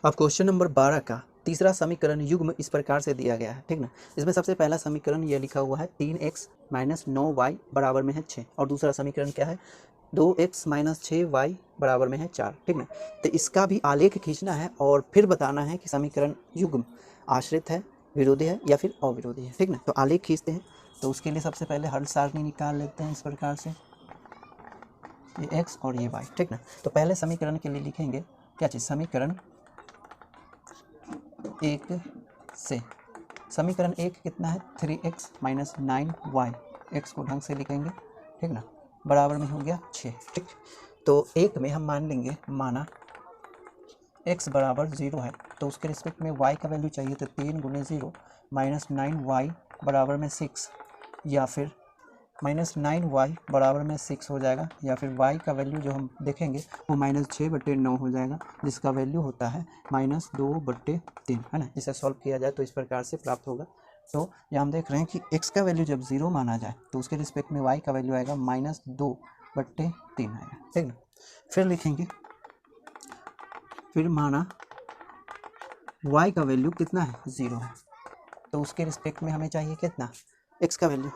अब question number 12 का तीसरा समीकरण युग्म इस प्रकार से दिया गया है, ठीक ना। इसमें सबसे पहला समीकरण ये लिखा हुआ है 3x माइनस 9y बराबर में है 6, और दूसरा समीकरण क्या है 2x माइनस 6y बराबर में है 4, ठीक ना। तो इसका भी आलेख खींचना है और फिर बताना है कि समीकरण युग्म आश्रित है, विरोधी है या फिर अविरोधी है, ठीक ना। तो आलेख खींचते हैं, तो उसके लिए सबसे पहले हल सारणी निकाल लेते हैं इस प्रकार से, ये x और ये y, ठीक ना। तो पहले समीकरण के लिए लिखेंगे क्या चीज़, समीकरण एक से, समीकरण एक कितना है 3x माइनस 9y, x को ढंग से लिखेंगे, ठीक ना, बराबर में हो गया 6, ठीक। तो एक में हम मान लेंगे, माना x बराबर 0 है, तो उसके रिस्पेक्ट में y का वैल्यू चाहिए, तो 3 गुने 0 माइनस 9y बराबर में 6, या फिर माइनस 9y बराबर में 6 हो जाएगा, या फिर y का वैल्यू जो हम देखेंगे वो माइनस 6/9 हो जाएगा, जिसका वैल्यू होता है माइनस 2/3, है ना। इसे सॉल्व किया जाए तो इस प्रकार से प्राप्त होगा। तो यहाँ हम देख रहे हैं कि x का वैल्यू जब 0 माना जाए तो उसके रिस्पेक्ट में y का वैल्यू आएगा माइनस 2/3 आएगा, ठीक ना। फिर लिखेंगे, फिर माना y का वैल्यू कितना है 0 है, तो उसके रिस्पेक्ट में हमें चाहिए कितना x का वैल्यू,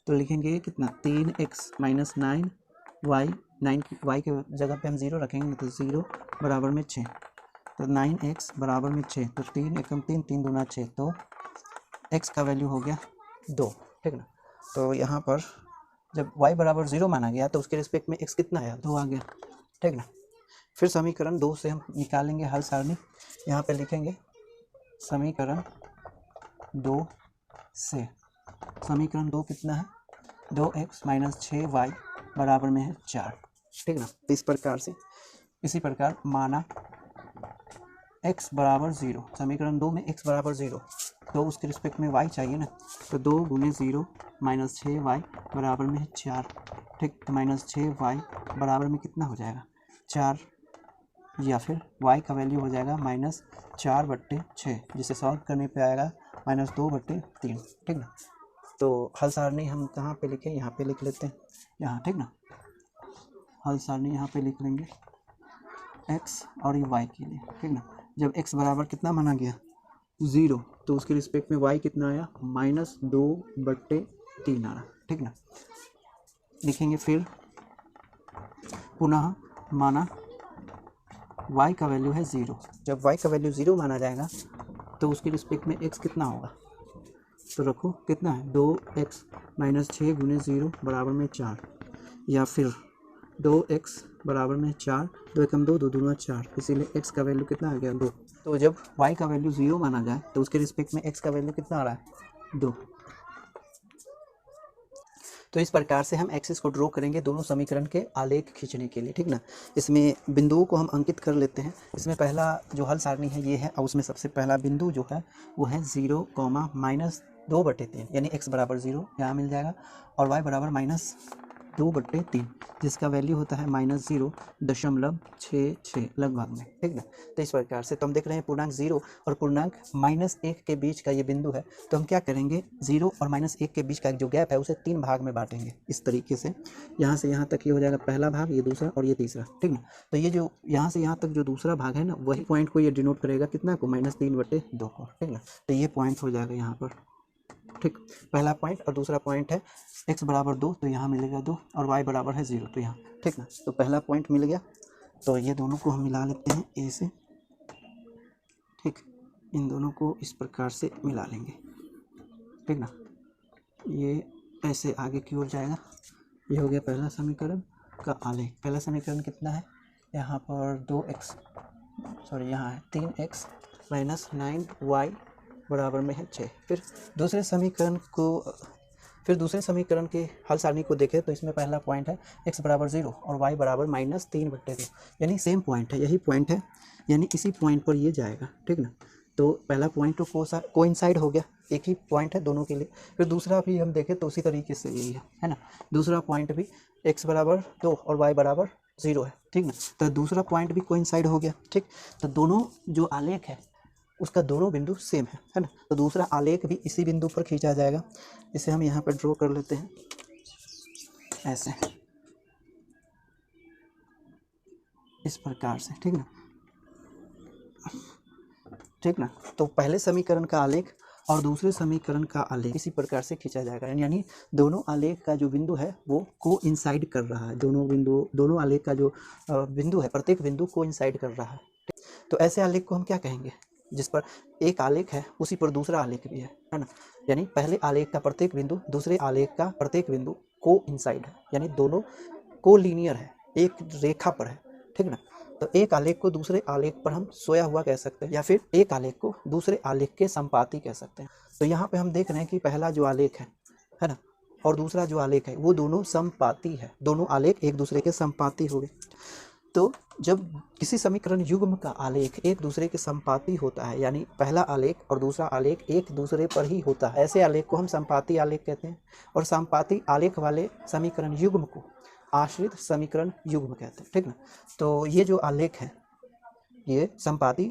तो लिखेंगे कितना 3x माइनस 9y, 9y के जगह पे हम 0 रखेंगे, तो 0 बराबर में 6, तो 9x बराबर में 6, तो 3 एकम 3, 3 दूना 6, तो x का वैल्यू हो गया 2, ठीक ना। तो यहाँ पर जब y बराबर 0 माना गया तो उसके रिस्पेक्ट में x कितना आया 2 आ गया, ठीक ना। फिर समीकरण 2 से हम निकालेंगे हल सारणी, यहाँ पे लिखेंगे समीकरण 2 से, समीकरण 2 कितना है 2x माइनस 6y बराबर में है 4, ठीक ना। इस प्रकार से, इसी प्रकार माना x बराबर 0, समीकरण 2 में x बराबर 0, तो उसके रिस्पेक्ट में y चाहिए ना, तो 2 गुने 0 माइनस 6y बराबर में है 4, ठीक। तो माइनस 6y बराबर में कितना हो जाएगा 4, या फिर y का वैल्यू हो जाएगा माइनस 4/6, जिसे सॉल्व करने पे आएगा माइनस 2/3, ठीक ना। तो हल सारणी हम कहाँ पे लिखें, यहाँ पे लिख लेते हैं, यहाँ, ठीक ना। हल सारणी यहाँ पे लिख लेंगे x और ये y के लिए, ठीक ना। जब x बराबर कितना माना गया 0, तो उसके रिस्पेक्ट में y कितना आया माइनस 2/3 आ रहा, ठीक ना। लिखेंगे फिर पुनः माना y का वैल्यू है 0, जब y का वैल्यू 0 माना जाएगा तो उसके रिस्पेक्ट में x कितना होगा, तो रखो कितना है 2x माइनस 6 गुने 0 बराबर में 4, या फिर 2x बराबर में 4, 2 एकम 2, 2 दूना 4, इसीलिए x का वैल्यू कितना आ गया 2। तो जब y का वैल्यू 0 माना जाए तो उसके रिस्पेक्ट में x का वैल्यू कितना आ रहा है 2। तो इस प्रकार से हम एक्सिस को ड्रॉ करेंगे दोनों समीकरण के आलेख खींचने के लिए, ठीक ना। इसमें बिंदुओं को हम अंकित कर लेते हैं। इसमें पहला जो हल सारणी है ये है, और उसमें सबसे पहला बिंदु जो है वो है 0, माइनस 2/3, यानी x बराबर 0 यहाँ मिल जाएगा, और y बराबर माइनस 2/3, जिसका वैल्यू होता है माइनस 0.66 लगभग में, ठीक ना। तो इस प्रकार से तो हम देख रहे हैं पूर्णांक 0 और पूर्णांक -1 के बीच का ये बिंदु है, तो हम क्या करेंगे 0 और -1 के बीच का जो गैप है उसे 3 भाग में बांटेंगे इस तरीके से, यहाँ से यहाँ तक ये हो जाएगा पहला भाग, ये दूसरा और ये तीसरा, ठीक ना। तो ये जो यहाँ से यहाँ तक जो दूसरा भाग है ना, वही पॉइंट को ये डिनोट करेगा कितना को -3/2 को, ठीक ना। तो ये पॉइंट हो जाएगा यहाँ पर, ठीक। पहला पॉइंट और दूसरा पॉइंट है x बराबर 2, तो यहाँ मिलेगा 2, और y बराबर है 0, तो यहाँ, ठीक ना। तो पहला पॉइंट मिल गया, तो ये दोनों को हम मिला लेते हैं a से, ठीक। इन दोनों को इस प्रकार से मिला लेंगे, ठीक ना। ये ऐसे आगे की ओर जाएगा। ये हो गया पहला समीकरण का आलेख। पहला समीकरण कितना है, यहाँ पर 2x, सॉरी यहाँ है 3x माइनस 9y बराबर में है 6। फिर दूसरे समीकरण के हल सारणी को देखें तो इसमें पहला पॉइंट है x बराबर 0 और y बराबर -3/2, यानी सेम पॉइंट है, यही पॉइंट है, यानी इसी पॉइंट पर ये जाएगा, ठीक ना। तो पहला पॉइंट तो कोइंसाइड हो गया, एक ही पॉइंट है दोनों के लिए। फिर दूसरा भी हम देखें तो उसी तरीके से यही है ना। दूसरा पॉइंट भी x बराबर 2 और y बराबर 0 है, ठीक ना। तो दूसरा पॉइंट भी कोइंसाइड हो गया, ठीक। तो दोनों जो आलेख है उसका दोनों बिंदु सेम है ना। तो दूसरा आलेख भी इसी बिंदु पर खींचा जाएगा। इसे हम यहाँ पर ड्रॉ कर लेते हैं ऐसे, इस प्रकार से, ठीक ना। ठीक ना। तो पहले समीकरण का आलेख और दूसरे समीकरण का आलेख इसी प्रकार से खींचा जाएगा, यानी दोनों आलेख का जो बिंदु है वो कोइंसाइड कर रहा है। दोनों आलेख का जो बिंदु है, प्रत्येक बिंदु कोइंसाइड कर रहा है। तो ऐसे आलेख को हम क्या कहेंगे, जिस पर एक आलेख है उसी पर दूसरा आलेख भी है ना। यानी पहले आलेख का प्रत्येक बिंदु दूसरे आलेख का प्रत्येक बिंदु कोइंसाइड है, यानी दोनों कोलिनियर है, एक रेखा पर है, ठीक ना। तो एक आलेख को दूसरे आलेख पर हम सोया हुआ कह सकते हैं, या फिर एक आलेख को दूसरे आलेख के संपाती कह सकते हैं। तो यहाँ पे हम देख रहे हैं कि पहला जो आलेख है ना, और दूसरा जो आलेख है वो दोनों संपाती है, दोनों आलेख एक दूसरे के संपाती हो गए। तो जब किसी समीकरण युग्म का आलेख एक दूसरे के संपाती होता है, यानी पहला आलेख और दूसरा आलेख एक दूसरे पर ही होता है, ऐसे आलेख को हम संपाती आलेख कहते हैं। और संपाती आलेख वाले समीकरण युग्म को आश्रित समीकरण युग्म कहते हैं, ठीक ना। तो ये जो आलेख है ये संपाती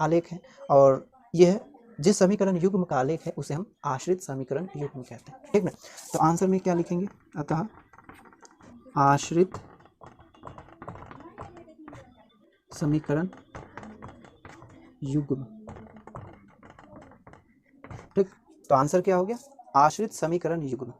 आलेख है, और यह जिस समीकरण युग्म का आलेख है उसे हम आश्रित समीकरण युग्म कहते हैं, ठीक ना। तो आंसर में क्या लिखेंगे, अतः आश्रित समीकरण युग्म, ठीक। तो आंसर क्या हो गया, आश्रित समीकरण युग्म।